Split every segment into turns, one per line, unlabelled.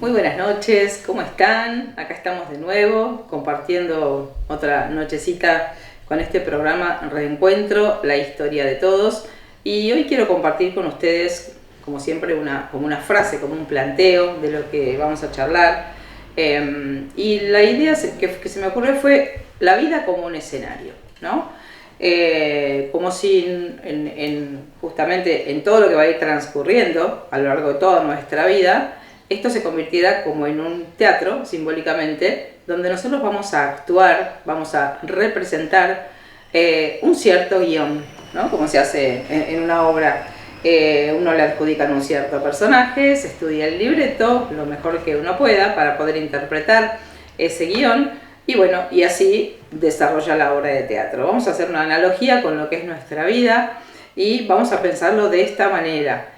Muy buenas noches, ¿cómo están? Acá estamos de nuevo compartiendo otra nochecita con este programa Reencuentro, la historia de todos. Y hoy quiero compartir con ustedes, como siempre, como una frase, como un planteo de lo que vamos a charlar. Y la idea que se me ocurrió fue la vida como un escenario, ¿no? Como si justamente en todo lo que va a ir transcurriendo a lo largo de toda nuestra vida, esto se convirtiera como en un teatro, simbólicamente, donde nosotros vamos a actuar, vamos a representar un cierto guión, ¿no? Como se hace en una obra. Uno le adjudican un cierto personaje, se estudia el libreto lo mejor que uno pueda para poder interpretar ese guión y bueno, y así desarrolla la obra de teatro. Vamos a hacer una analogía con lo que es nuestra vida y vamos a pensarlo de esta manera.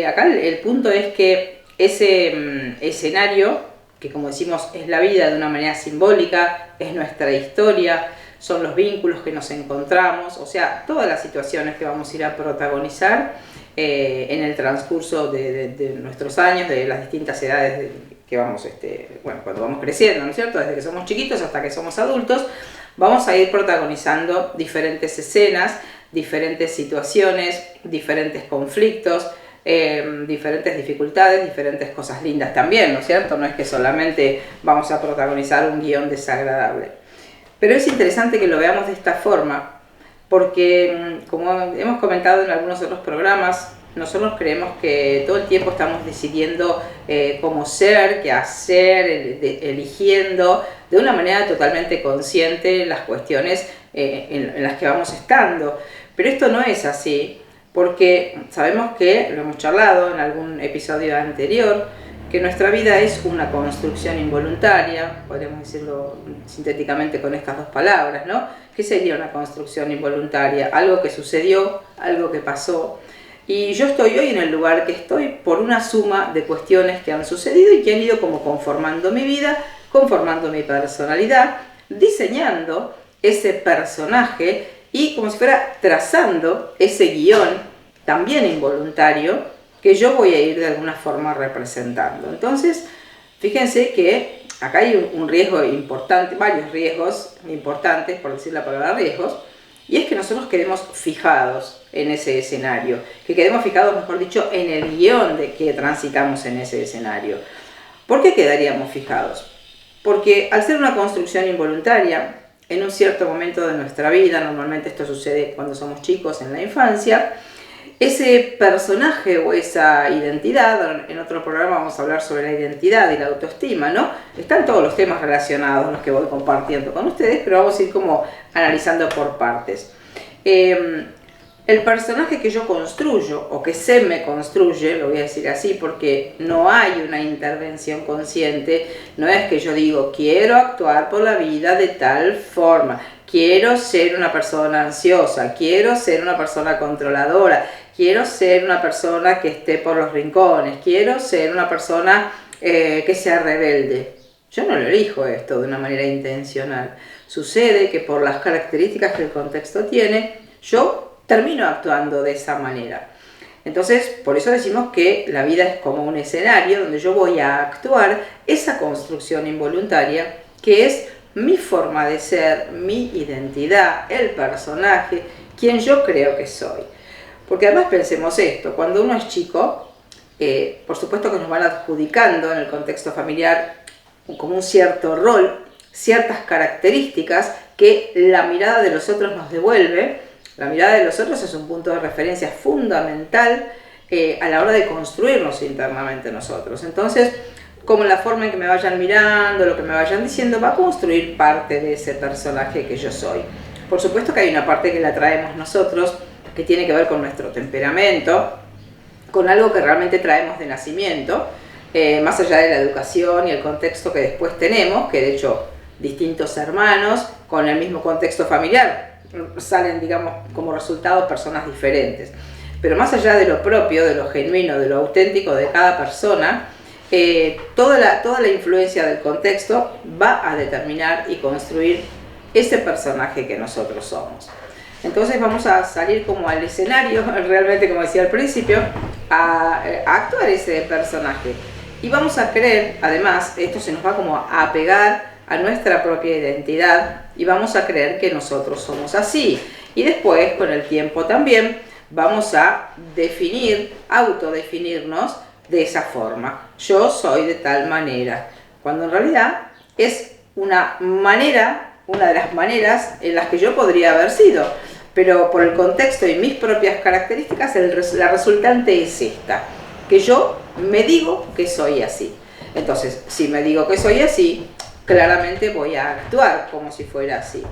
Acá el punto es que ese escenario, que como decimos es la vida de una manera simbólica, es nuestra historia, son los vínculos que nos encontramos, o sea, todas las situaciones que vamos a ir a protagonizar en el transcurso de nuestros años, de las distintas edades que vamos, cuando vamos creciendo, ¿no es cierto? Desde que somos chiquitos hasta que somos adultos, vamos a ir protagonizando diferentes escenas, diferentes situaciones, diferentes conflictos, diferentes dificultades, diferentes cosas lindas también, ¿no es cierto? No es que solamente vamos a protagonizar un guión desagradable. Pero es interesante que lo veamos de esta forma, porque como hemos comentado en algunos otros programas, nosotros creemos que todo el tiempo estamos decidiendo cómo ser, qué hacer, eligiendo de una manera totalmente consciente las cuestiones en las que vamos estando. Pero esto no es así, porque sabemos que, lo hemos charlado en algún episodio anterior, que nuestra vida es una construcción involuntaria, podríamos decirlo sintéticamente con estas dos palabras, ¿no? ¿Qué sería una construcción involuntaria? Algo que sucedió, algo que pasó. Y yo estoy hoy en el lugar que estoy por una suma de cuestiones que han sucedido y que han ido como conformando mi vida, conformando mi personalidad, diseñando ese personaje y como si fuera trazando ese guión, también involuntario, que yo voy a ir de alguna forma representando. Entonces, fíjense que acá hay un riesgo importante, varios riesgos importantes, por decir la palabra riesgos, y es que nosotros quedemos fijados en ese escenario, que quedemos fijados, mejor dicho, en el guión de que transitamos en ese escenario. ¿Por qué quedaríamos fijados? Porque al ser una construcción involuntaria, en un cierto momento de nuestra vida, normalmente esto sucede cuando somos chicos, en la infancia, ese personaje o esa identidad, en otro programa vamos a hablar sobre la identidad y la autoestima, ¿no? Están todos los temas relacionados, los que voy compartiendo con ustedes, pero vamos a ir como analizando por partes. El personaje que yo construyo, o que se me construye, lo voy a decir así porque no hay una intervención consciente, no es que yo digo, quiero actuar por la vida de tal forma, quiero ser una persona ansiosa, quiero ser una persona controladora, quiero ser una persona que esté por los rincones, quiero ser una persona que sea rebelde. Yo no lo elijo esto de una manera intencional. Sucede que por las características que el contexto tiene, yo termino actuando de esa manera. Entonces, por eso decimos que la vida es como un escenario donde yo voy a actuar esa construcción involuntaria que es mi forma de ser, mi identidad, el personaje, quien yo creo que soy. Porque además pensemos esto, cuando uno es chico, por supuesto que nos van adjudicando en el contexto familiar como un cierto rol, ciertas características que la mirada de los otros nos devuelve. La mirada de los otros es un punto de referencia fundamental a la hora de construirnos internamente nosotros. Entonces, como la forma en que me vayan mirando, lo que me vayan diciendo, va a construir parte de ese personaje que yo soy. Por supuesto que hay una parte que la traemos nosotros, que tiene que ver con nuestro temperamento, con algo que realmente traemos de nacimiento, más allá de la educación y el contexto que después tenemos, que de hecho distintos hermanos con el mismo contexto familiar salen, digamos, como resultado personas diferentes. Pero más allá de lo propio, de lo genuino, de lo auténtico de cada persona, toda la influencia del contexto va a determinar y construir ese personaje que nosotros somos. Entonces vamos a salir como al escenario, realmente como decía al principio, a actuar ese personaje. Y vamos a creer, además, esto se nos va como a pegar a nuestra propia identidad y vamos a creer que nosotros somos así. Y después, con el tiempo también, vamos a autodefinirnos de esa forma. Yo soy de tal manera, cuando en realidad es una de las maneras en las que yo podría haber sido. Pero por el contexto y mis propias características, la resultante es esta, que yo me digo que soy así. Entonces, si me digo que soy así, claramente voy a actuar como si fuera así.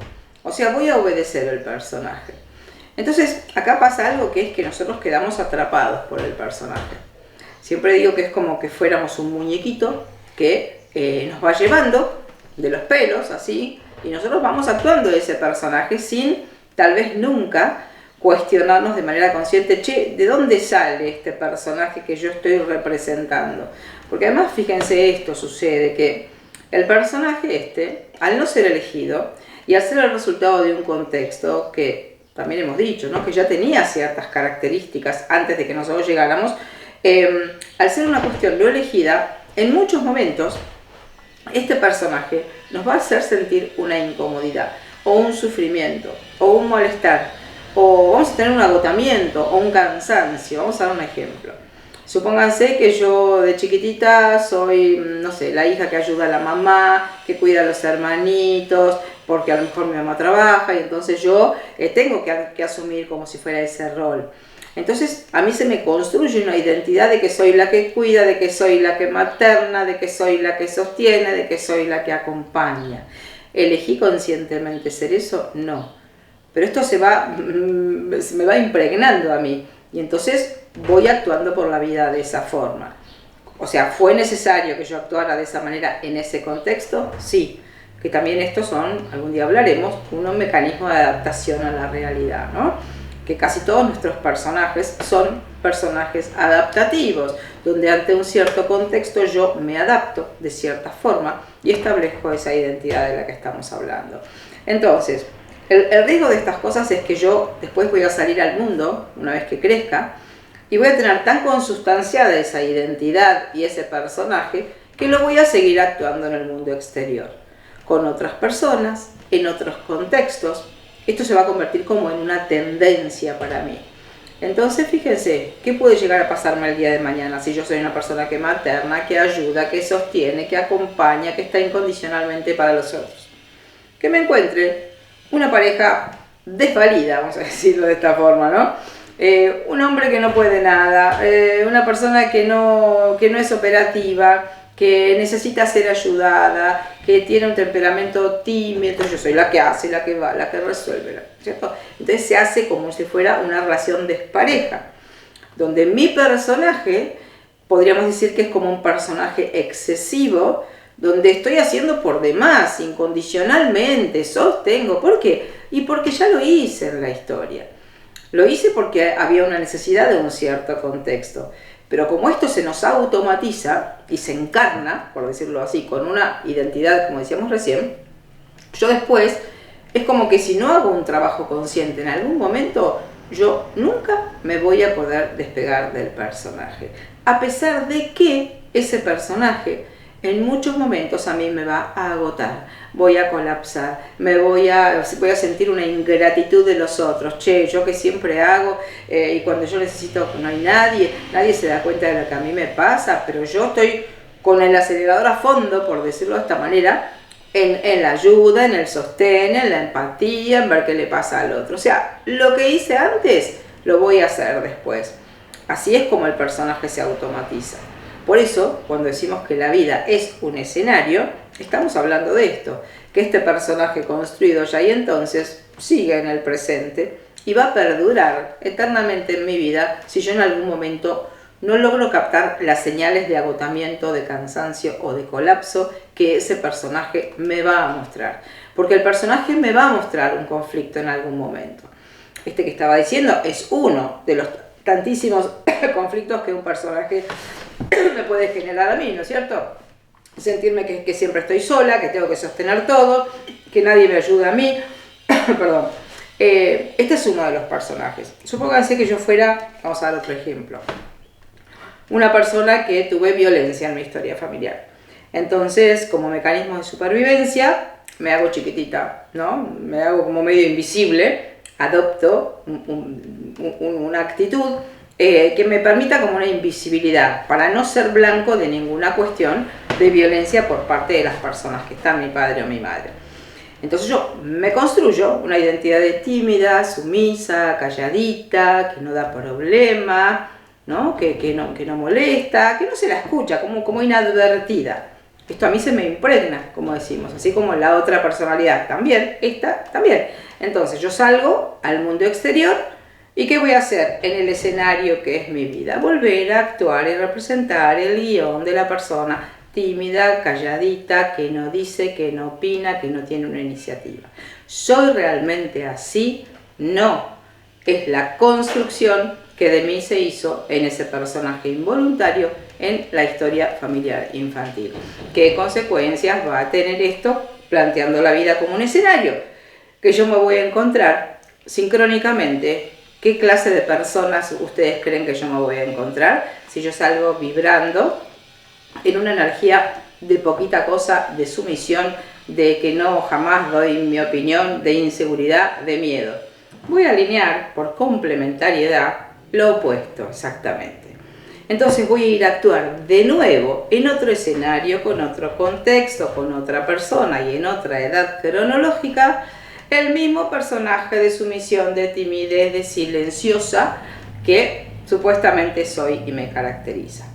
O sea, voy a obedecer el personaje. Entonces, acá pasa algo que es que nosotros quedamos atrapados por el personaje. Siempre digo que es como que fuéramos un muñequito que nos va llevando de los pelos, así, y nosotros vamos actuando de ese personaje sin, tal vez nunca, cuestionarnos de manera consciente, che, ¿de dónde sale este personaje que yo estoy representando? Porque además, fíjense, esto sucede, que el personaje al no ser elegido y al ser el resultado de un contexto que también hemos dicho, ¿no?, que ya tenía ciertas características antes de que nosotros llegáramos, al ser una cuestión no elegida, en muchos momentos este personaje nos va a hacer sentir una incomodidad, o un sufrimiento, o un malestar, o vamos a tener un agotamiento, o un cansancio. Vamos a dar un ejemplo. Supónganse que yo de chiquitita soy, no sé, la hija que ayuda a la mamá, que cuida a los hermanitos, porque a lo mejor mi mamá trabaja y entonces yo tengo que asumir como si fuera ese rol. Entonces a mí se me construye una identidad de que soy la que cuida, de que soy la que materna, de que soy la que sostiene, de que soy la que acompaña. ¿Elegí conscientemente ser eso? No. Pero esto me va impregnando a mí y entonces voy actuando por la vida de esa forma. O sea, ¿fue necesario que yo actuara de esa manera en ese contexto? Sí. Que también estos son, algún día hablaremos, unos mecanismos de adaptación a la realidad, ¿no? Que casi todos nuestros personajes son personajes adaptativos, donde ante un cierto contexto yo me adapto de cierta forma y establezco esa identidad de la que estamos hablando. Entonces, el riesgo de estas cosas es que yo después voy a salir al mundo, una vez que crezca, y voy a tener tan consustanciada esa identidad y ese personaje que lo voy a seguir actuando en el mundo exterior, con otras personas, en otros contextos. Esto se va a convertir como en una tendencia para mí. Entonces, fíjense, ¿qué puede llegar a pasarme el día de mañana si yo soy una persona que materna, que ayuda, que sostiene, que acompaña, que está incondicionalmente para los otros? Que me encuentre una pareja desvalida, vamos a decirlo de esta forma, ¿no? Un hombre que no puede nada, una persona que no es operativa, que necesita ser ayudada, que tiene un temperamento tímido. Entonces yo soy la que hace, la que va, la que resuelve, ¿cierto? Entonces se hace como si fuera una relación despareja, donde mi personaje, podríamos decir que es como un personaje excesivo, donde estoy haciendo por demás, incondicionalmente, sostengo. ¿Por qué? Y porque ya lo hice en la historia. Lo hice porque había una necesidad de un cierto contexto. Pero como esto se nos automatiza y se encarna, por decirlo así, con una identidad, como decíamos recién, yo después, es como que si no hago un trabajo consciente en algún momento, yo nunca me voy a poder despegar del personaje. A pesar de que ese personaje en muchos momentos a mí me va a agotar, voy a colapsar, voy a sentir una ingratitud de los otros. Che, yo que siempre hago y cuando yo necesito no hay nadie se da cuenta de lo que a mí me pasa, pero yo estoy con el acelerador a fondo, por decirlo de esta manera, en la ayuda, en el sostén, en la empatía, en ver qué le pasa al otro. O sea, lo que hice antes lo voy a hacer después. Así es como el personaje se automatiza. Por eso, cuando decimos que la vida es un escenario, estamos hablando de esto, que este personaje construido ya y entonces sigue en el presente y va a perdurar eternamente en mi vida si yo en algún momento no logro captar las señales de agotamiento, de cansancio o de colapso que ese personaje me va a mostrar. Porque el personaje me va a mostrar un conflicto en algún momento. Este que estaba diciendo es uno de los tantísimos conflictos que un personaje me puede generar a mí, ¿no es cierto? Sentirme que siempre estoy sola, que tengo que sostener todo, que nadie me ayuda a mí. Perdón. Este es uno de los personajes. Supónganse que yo fuera, vamos a dar otro ejemplo, una persona que tuve violencia en mi historia familiar. Entonces, como mecanismo de supervivencia, me hago chiquitita, ¿no? Me hago como medio invisible, adopto una actitud que me permita como una invisibilidad, para no ser blanco de ninguna cuestión de violencia por parte de las personas que están, mi padre o mi madre. Entonces yo me construyo una identidad de tímida, sumisa, calladita, que no da problema, ¿no? Que no molesta, que no se la escucha, como inadvertida. Esto a mí se me impregna, como decimos, así como la otra personalidad también, esta también. Entonces yo salgo al mundo exterior y ¿qué voy a hacer en el escenario que es mi vida? Volver a actuar y representar el guión de la persona tímida, calladita, que no dice, que no opina, que no tiene una iniciativa. ¿Soy realmente así? No. Es la construcción que de mí se hizo en ese personaje involuntario en la historia familiar infantil. ¿Qué consecuencias va a tener esto planteando la vida como un escenario? Que yo me voy a encontrar sincrónicamente. ¿Qué clase de personas ustedes creen que yo me voy a encontrar si yo salgo vibrando en una energía de poquita cosa, de sumisión, de que no jamás doy mi opinión, de inseguridad, de miedo? Voy a alinear por complementariedad lo opuesto exactamente. Entonces voy a ir a actuar de nuevo en otro escenario, con otro contexto, con otra persona y en otra edad cronológica, el mismo personaje de sumisión, de timidez, de silenciosa que supuestamente soy y me caracteriza.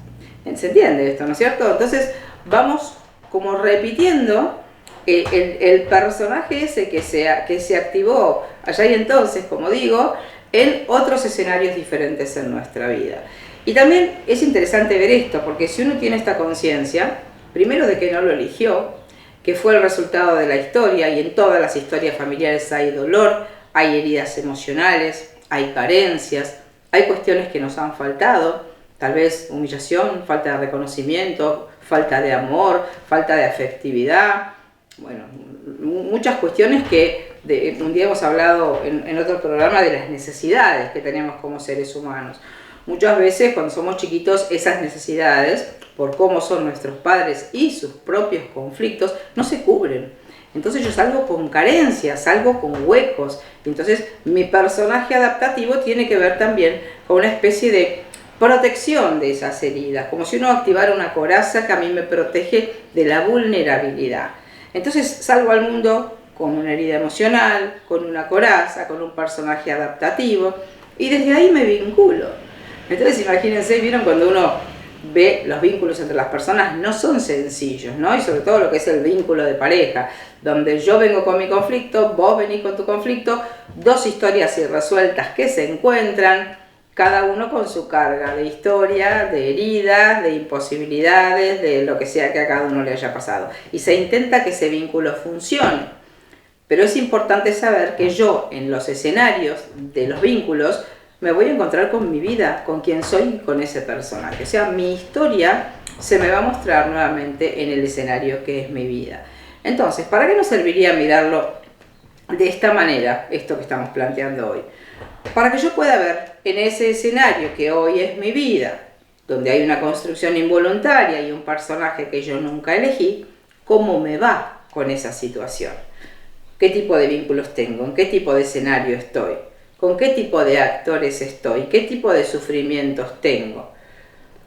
¿Se entiende esto, no es cierto? Entonces vamos como repitiendo el personaje ese que se activó allá y entonces, como digo, en otros escenarios diferentes en nuestra vida. Y también es interesante ver esto, porque si uno tiene esta conciencia, primero de que no lo eligió, que fue el resultado de la historia, y en todas las historias familiares hay dolor, hay heridas emocionales, hay carencias, hay cuestiones que nos han faltado, tal vez humillación, falta de reconocimiento, falta de amor, falta de afectividad, bueno, muchas cuestiones que un día hemos hablado en otro programa de las necesidades que tenemos como seres humanos. Muchas veces cuando somos chiquitos esas necesidades, por cómo son nuestros padres y sus propios conflictos, no se cubren. Entonces yo salgo con carencias, salgo con huecos. Entonces mi personaje adaptativo tiene que ver también con una especie de protección de esas heridas, como si uno activara una coraza que a mí me protege de la vulnerabilidad. Entonces salgo al mundo con una herida emocional, con una coraza, con un personaje adaptativo, y desde ahí me vinculo. Entonces imagínense, vieron cuando uno ve los vínculos entre las personas, no son sencillos, ¿no? Y sobre todo lo que es el vínculo de pareja, donde yo vengo con mi conflicto, vos venís con tu conflicto, dos historias irresueltas que se encuentran, cada uno con su carga de historia, de heridas, de imposibilidades, de lo que sea que a cada uno le haya pasado. Y se intenta que ese vínculo funcione. Pero es importante saber que yo, en los escenarios de los vínculos, me voy a encontrar con mi vida, con quién soy, con ese personaje. O sea, mi historia se me va a mostrar nuevamente en el escenario que es mi vida. Entonces, ¿para qué nos serviría mirarlo de esta manera, esto que estamos planteando hoy? Para que yo pueda ver en ese escenario que hoy es mi vida, donde hay una construcción involuntaria y un personaje que yo nunca elegí, cómo me va con esa situación. ¿Qué tipo de vínculos tengo? ¿En qué tipo de escenario estoy? ¿Con qué tipo de actores estoy? ¿Qué tipo de sufrimientos tengo?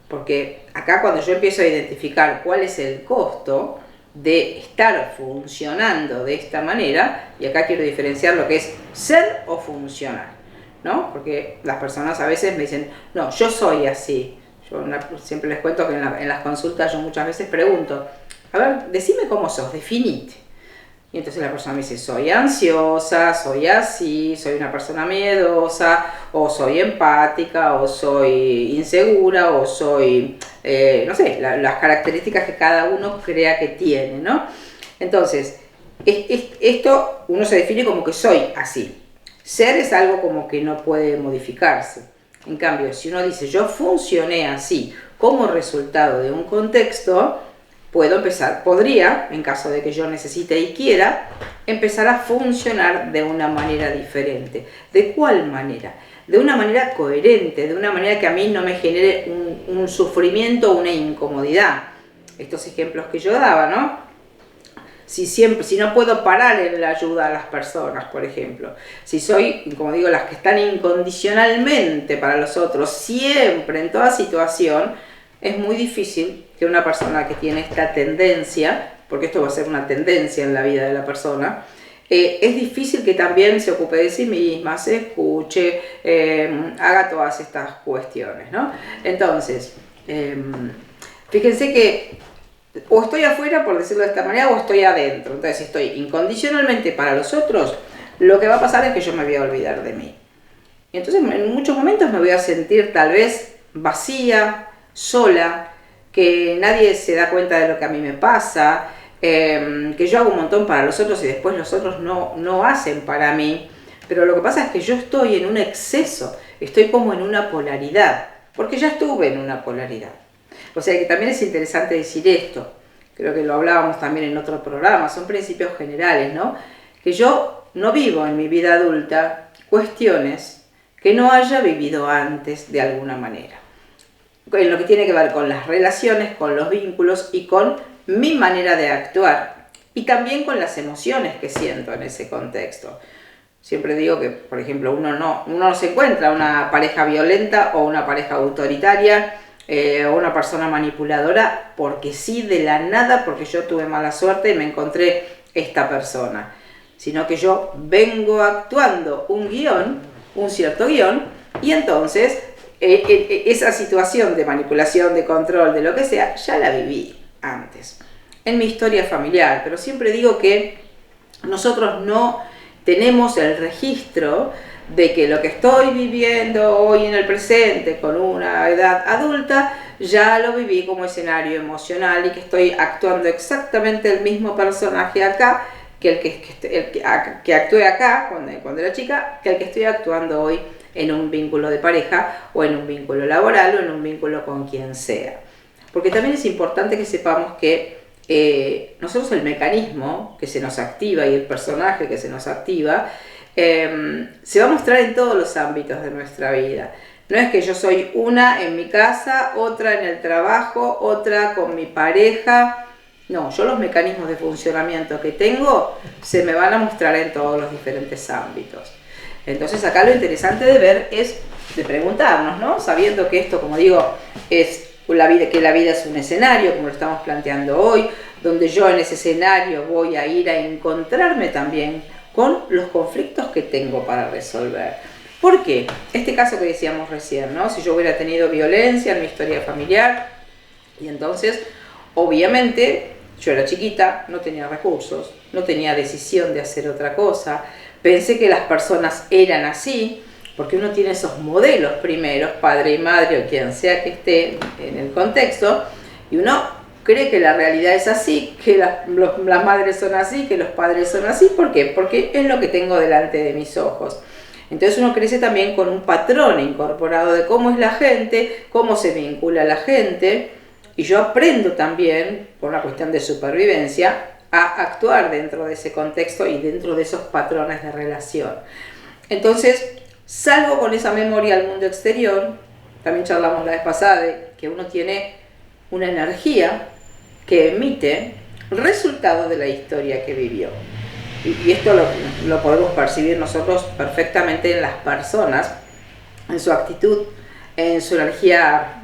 Porque acá cuando yo empiezo a identificar cuál es el costo de estar funcionando de esta manera, y acá quiero diferenciar lo que es ser o funcionar, ¿no? Porque las personas a veces me dicen, no, yo soy así. Yo siempre les cuento que en las consultas yo muchas veces pregunto, a ver, decime cómo sos, definite. Y entonces la persona me dice, soy ansiosa, soy así, soy una persona miedosa, o soy empática, o soy insegura, o soy, no sé, las características que cada uno crea que tiene, ¿no? Entonces, esto uno se define como que soy así. Ser es algo como que no puede modificarse. En cambio, si uno dice, yo funcioné así como resultado de un contexto, podría, en caso de que yo necesite y quiera, empezar a funcionar de una manera diferente. ¿De cuál manera? de una manera coherente, de una manera que a mí no me genere un sufrimiento o una incomodidad. Estos ejemplos que yo daba, ¿no? Si no puedo parar en la ayuda a las personas, por ejemplo, si soy, como digo, las que están incondicionalmente para los otros, siempre, en toda situación, es muy difícil que una persona que tiene esta tendencia, porque esto va a ser una tendencia en la vida de la persona, es difícil que también se ocupe de sí misma, se escuche, haga todas estas cuestiones, ¿no? Entonces, fíjense que o estoy afuera, por decirlo de esta manera, o estoy adentro. Entonces, si estoy incondicionalmente para los otros, lo que va a pasar es que yo me voy a olvidar de mí. Y entonces, en muchos momentos me voy a sentir tal vez vacía, sola, que nadie se da cuenta de lo que a mí me pasa, que yo hago un montón para los otros y después los otros no hacen para mí. Pero lo que pasa es que yo estoy en un exceso, estoy como en una polaridad, porque ya estuve en una polaridad. O sea que también es interesante decir esto, creo que lo hablábamos también en otro programa, son principios generales, ¿no? Que yo no vivo en mi vida adulta cuestiones que no haya vivido antes de alguna manera. En lo que tiene que ver con las relaciones, con los vínculos y con mi manera de actuar. Y también con las emociones que siento en ese contexto. Siempre digo que, por ejemplo, uno no se encuentra una pareja violenta o una pareja autoritaria, o una persona manipuladora porque sí, de la nada, porque yo tuve mala suerte y me encontré esta persona, sino que yo vengo actuando un cierto guión, y entonces esa situación de manipulación, de control, de lo que sea, ya la viví antes en mi historia familiar. Pero siempre digo que nosotros no tenemos el registro de que lo que estoy viviendo hoy en el presente con una edad adulta ya lo viví como escenario emocional y que estoy actuando exactamente el mismo personaje acá que el que actué acá cuando era chica, que el que estoy actuando hoy en un vínculo de pareja o en un vínculo laboral o en un vínculo con quien sea. Porque también es importante que sepamos que nosotros el mecanismo que se nos activa y el personaje que se nos activa se va a mostrar en todos los ámbitos de nuestra vida. No es que yo soy una en mi casa, otra en el trabajo, otra con mi pareja. No, yo los mecanismos de funcionamiento que tengo se me van a mostrar en todos los diferentes ámbitos. Entonces acá lo interesante de ver es de preguntarnos, ¿no? Sabiendo que esto, como digo, es que la vida es un escenario, como lo estamos planteando hoy, donde yo en ese escenario voy a ir a encontrarme también con los conflictos que tengo para resolver. ¿Por qué? Este caso que decíamos recién, ¿no? Si yo hubiera tenido violencia en mi historia familiar, y entonces, obviamente, yo era chiquita, no tenía recursos, no tenía decisión de hacer otra cosa, pensé que las personas eran así, porque uno tiene esos modelos primeros, padre y madre o quien sea que esté en el contexto, y uno cree que la realidad es así, que las madres son así, que los padres son así. ¿Por qué? Porque es lo que tengo delante de mis ojos. Entonces uno crece también con un patrón incorporado de cómo es la gente, cómo se vincula la gente, y yo aprendo también, por una cuestión de supervivencia, a actuar dentro de ese contexto y dentro de esos patrones de relación. Entonces salgo con esa memoria al mundo exterior. También charlamos la vez pasada de que uno tiene una energía que emite resultado de la historia que vivió. Y esto lo podemos percibir nosotros perfectamente en las personas, en su actitud, en su energía,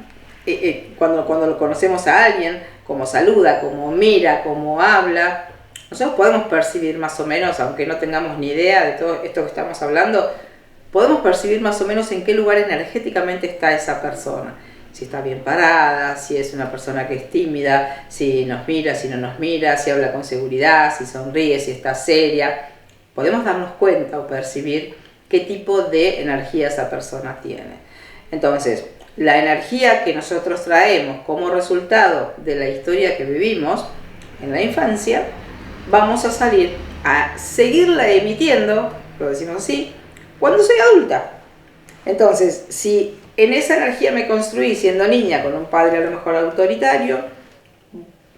cuando lo conocemos a alguien, cómo saluda, cómo mira, cómo habla. Nosotros podemos percibir más o menos, aunque no tengamos ni idea de todo esto que estamos hablando, podemos percibir más o menos en qué lugar energéticamente está esa persona. Si está bien parada, si es una persona que es tímida, si nos mira, si no nos mira, si habla con seguridad, si sonríe, si está seria. Podemos darnos cuenta o percibir qué tipo de energía esa persona tiene. Entonces, la energía que nosotros traemos como resultado de la historia que vivimos en la infancia, vamos a salir a seguirla emitiendo, lo decimos así, cuando soy adulta. Entonces, si en esa energía me construí siendo niña con un padre a lo mejor autoritario,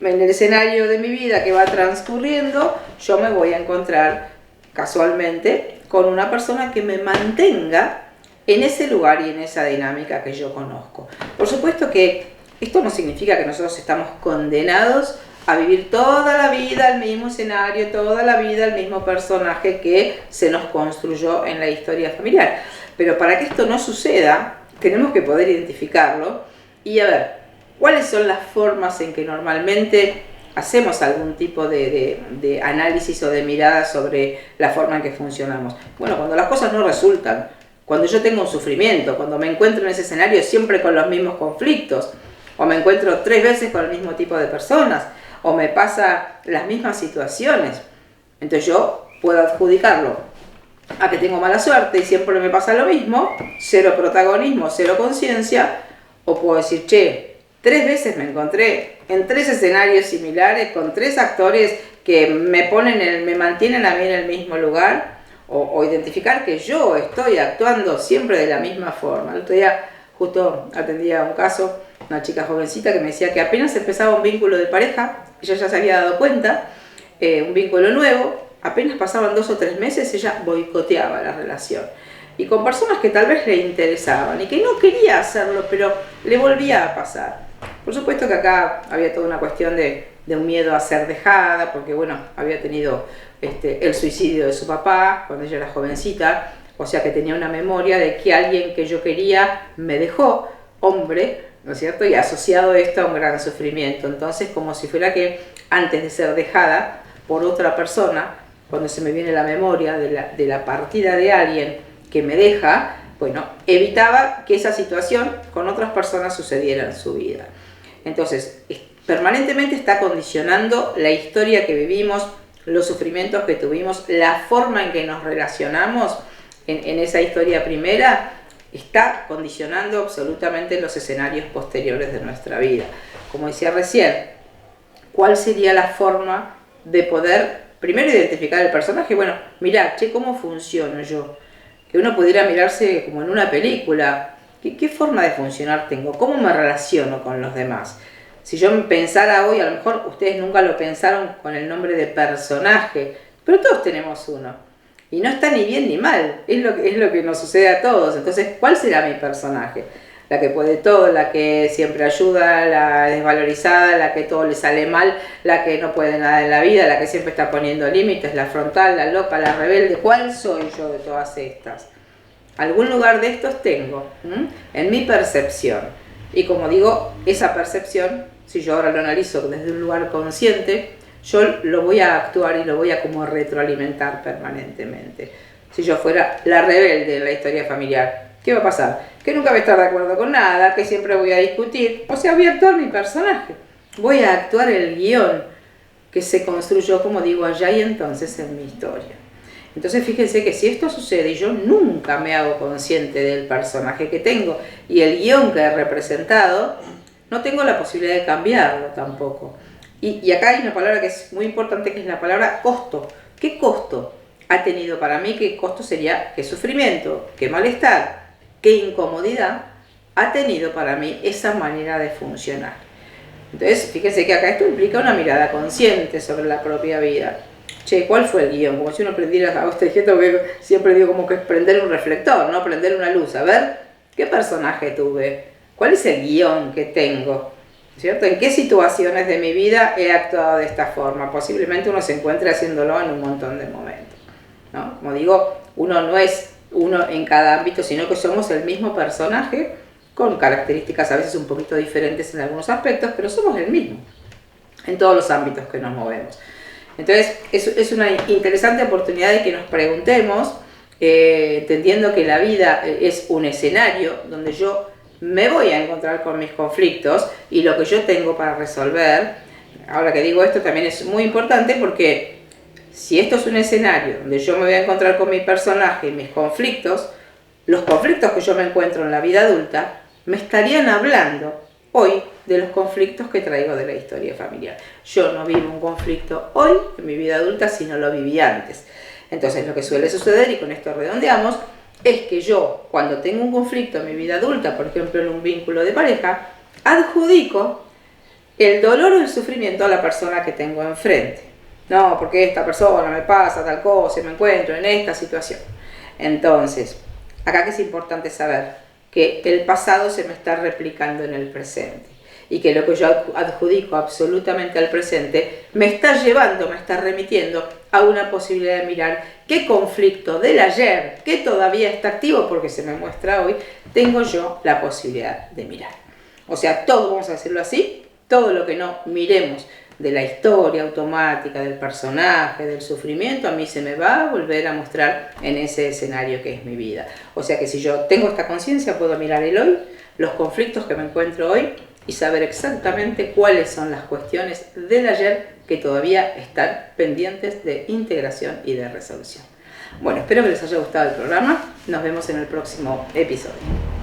en el escenario de mi vida que va transcurriendo, yo me voy a encontrar casualmente con una persona que me mantenga en ese lugar y en esa dinámica que yo conozco. Por supuesto que esto no significa que nosotros estamos condenados a vivir toda la vida el mismo escenario, toda la vida el mismo personaje que se nos construyó en la historia familiar. Pero para que esto no suceda, tenemos que poder identificarlo y a ver, ¿cuáles son las formas en que normalmente hacemos algún tipo de análisis o de mirada sobre la forma en que funcionamos? Bueno, cuando las cosas no resultan, cuando yo tengo un sufrimiento, cuando me encuentro en ese escenario siempre con los mismos conflictos, o me encuentro 3 veces con el mismo tipo de personas, o me pasa las mismas situaciones. Entonces yo puedo adjudicarlo a que tengo mala suerte y siempre me pasa lo mismo, cero protagonismo, cero conciencia, o puedo decir, che, 3 veces me encontré en 3 escenarios similares, con 3 actores que me mantienen a mí en el mismo lugar, o identificar que yo estoy actuando siempre de la misma forma. El otro día justo atendía un caso, una chica jovencita que me decía que apenas empezaba un vínculo de pareja, ella ya se había dado cuenta, un vínculo nuevo, apenas pasaban 2 o 3 meses, ella boicoteaba la relación. Y con personas que tal vez le interesaban y que no quería hacerlo, pero le volvía a pasar. Por supuesto que acá había toda una cuestión de un miedo a ser dejada, porque bueno, había tenido el suicidio de su papá cuando ella era jovencita, o sea que tenía una memoria de que alguien que yo quería me dejó, hombre, ¿no es cierto? Y asociado esto a un gran sufrimiento. Entonces, como si fuera que antes de ser dejada por otra persona, cuando se me viene la memoria de la partida de alguien que me deja, bueno, evitaba que esa situación con otras personas sucediera en su vida. Entonces, permanentemente está condicionando la historia que vivimos, los sufrimientos que tuvimos, la forma en que nos relacionamos en esa historia primera, está condicionando absolutamente los escenarios posteriores de nuestra vida. Como decía recién, ¿cuál sería la forma de poder, primero, identificar el personaje? Bueno, mirá, che, ¿cómo funciono yo? Que uno pudiera mirarse como en una película. ¿Qué forma de funcionar tengo? ¿Cómo me relaciono con los demás? Si yo pensara hoy, a lo mejor ustedes nunca lo pensaron con el nombre de personaje, pero todos tenemos uno. Y no está ni bien ni mal, es lo que nos sucede a todos. Entonces, ¿cuál será mi personaje? La que puede todo, la que siempre ayuda, la desvalorizada, la que todo le sale mal, la que no puede nada en la vida, la que siempre está poniendo límites, la frontal, la loca, la rebelde. ¿Cuál soy yo de todas estas? Algún lugar de estos tengo, en mi percepción. Y como digo, esa percepción, si yo ahora lo analizo desde un lugar consciente, yo lo voy a actuar y lo voy a como retroalimentar permanentemente. Si yo fuera la rebelde en la historia familiar, ¿qué va a pasar? Que nunca voy a estar de acuerdo con nada, que siempre voy a discutir. O sea, voy a actuar mi personaje. Voy a actuar el guión que se construyó, como digo, allá y entonces en mi historia. Entonces fíjense que si esto sucede y yo nunca me hago consciente del personaje que tengo y el guión que he representado, no tengo la posibilidad de cambiarlo tampoco. Y acá hay una palabra que es muy importante, que es la palabra costo. ¿Qué costo ha tenido para mí? ¿Qué costo sería? ¿Qué sufrimiento? ¿Qué malestar? ¿Qué incomodidad ha tenido para mí esa manera de funcionar? Entonces, fíjense que acá esto implica una mirada consciente sobre la propia vida. Che, ¿cuál fue el guión? Como si uno prendiera, a usted siempre digo como que es prender un reflector, ¿no? Prender una luz, a ver, ¿qué personaje tuve? ¿Cuál es el guión que tengo? ¿Cierto? ¿En qué situaciones de mi vida he actuado de esta forma? Posiblemente uno se encuentre haciéndolo en un montón de momentos, ¿no? Como digo, uno no es uno en cada ámbito, sino que somos el mismo personaje con características a veces un poquito diferentes en algunos aspectos, pero somos el mismo en todos los ámbitos que nos movemos. Entonces, es una interesante oportunidad de que nos preguntemos, entendiendo que la vida es un escenario donde yo me voy a encontrar con mis conflictos y lo que yo tengo para resolver. Ahora que digo esto también es muy importante porque si esto es un escenario donde yo me voy a encontrar con mi personaje y mis conflictos, los conflictos que yo me encuentro en la vida adulta me estarían hablando hoy de los conflictos que traigo de la historia familiar. Yo no vivo un conflicto hoy en mi vida adulta, sino lo viví antes. Entonces lo que suele suceder, y con esto redondeamos, es que yo, cuando tengo un conflicto en mi vida adulta, por ejemplo en un vínculo de pareja, adjudico el dolor o el sufrimiento a la persona que tengo enfrente. No, porque esta persona me pasa tal cosa y me encuentro en esta situación. Entonces, Acá que es importante saber que el pasado se me está replicando en el presente y que lo que yo adjudico absolutamente al presente me está llevando, me está remitiendo a una posibilidad de mirar qué conflicto del ayer, que todavía está activo porque se me muestra hoy, tengo yo la posibilidad de mirar. O sea, todo, vamos a decirlo así, todo lo que no miremos de la historia automática, del personaje, del sufrimiento, a mí se me va a volver a mostrar en ese escenario que es mi vida. O sea que si yo tengo esta conciencia, puedo mirar el hoy, los conflictos que me encuentro hoy y saber exactamente cuáles son las cuestiones del ayer que todavía están pendientes de integración y de resolución. Bueno, espero que les haya gustado el programa. Nos vemos en el próximo episodio.